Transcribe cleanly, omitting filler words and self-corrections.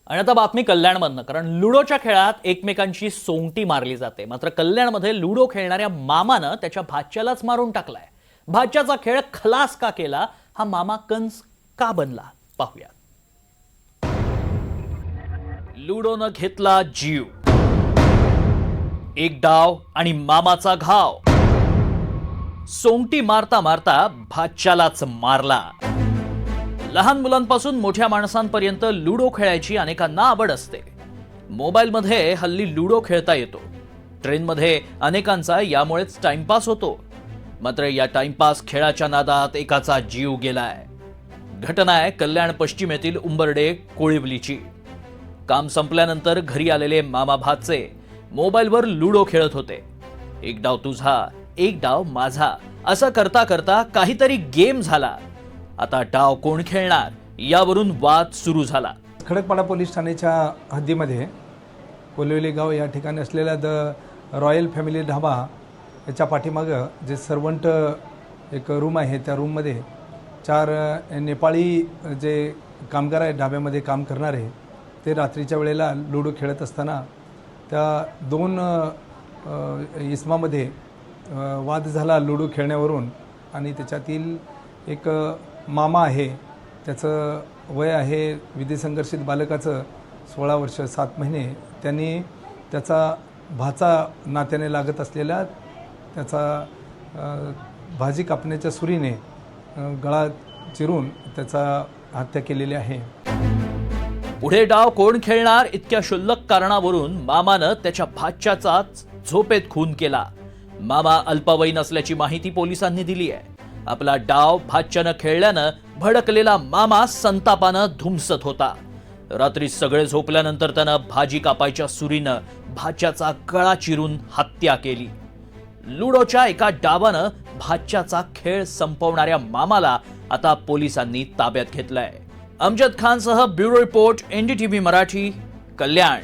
आणि आता बातमी कल्याणमधनं, कारण लुडोच्या खेळात एकमेकांची सोंगटी मारली जाते. मात्र कल्याणमध्ये लुडो खेळणाऱ्या मामानं त्याच्या भाच्यालाच मारून टाकलाय. भाच्याचा खेळ खलास का केला, हा मामा कंस का बनला, पाहूया. लुडोनं घेतला जीव, एक डाव आणि मामाचा घाव. सोंगटी मारता मारता भाच्यालाच मारला. लहान मुलांपासून मोठ्या माणसांपर्यंत लुडो खेळायची अनेकांना आवड असते. मोबाईलमध्ये हल्ली लुडो खेळता येतो. ट्रेनमध्ये अनेकांचा यामुळेच टाइमपास होतो. मात्र या टाइमपास खेळाच्या नादात एकाचा जीव गेलाय. घटना आहे कल्याण पश्चिमेतील उंबर्डे कोळिवलीची. काम संपल्यानंतर घरी आलेले मामा भाचे मोबाईलवर लुडो खेळत होते. एक डाव तुझा, एक डाव माझा असं करता करता काहीतरी गेम झाला. आता डाव कोण खेळणार यावरून वाद सुरू झाला. खडकपाडा पोलीस ठाण्याच्या हद्दीमध्ये कोलिवली गाव या ठिकाणी असलेल्या द रॉयल फॅमिली ढाबा याच्या पाठीमागं जे सर्वंट एक रूम आहे, त्या रूममध्ये 4 नेपाळी जे कामगार आहेत ढाब्यामध्ये काम करणारे, ते रात्रीच्या वेळेला लुडो खेळत असताना त्या 2 इसमामध्ये वाद झाला लुडो खेळण्यावरून. आणि त्याच्यातील एक मामा आहे, त्याचं वय आहे विधिसंघर्षित बालकाचं 16 वर्ष 7 महिने. त्यांनी त्याचा भाचा नात्याने लागत असलेला त्याचा भाजी कापण्याच्या सुरीने गळा चिरून त्याचा हत्या केलेली आहे. पुढे डाव कोण खेळणार इतक्या क्षुल्लक कारणावरून मामानं त्याच्या भाच्याचा झोपेत खून केला. मामा अल्पवयीन असल्याची माहिती पोलिसांनी दिली आहे. आपला डाव भाच्यानं खेळल्यानं भडकलेला मामा संतापानं धुमसत होता. रात्री सगळे झोपल्यानंतर त्यानं भाजी कापायच्या सुरीनं भाच्याचा गळा चिरून हत्या केली. लुडोच्या एका डावानं भाच्याचा खेळ संपवणाऱ्या मामाला आता पोलिसांनी ताब्यात घेतलंय. अमजद खानसह ब्युरो रिपोर्ट, NDTV मराठी, कल्याण.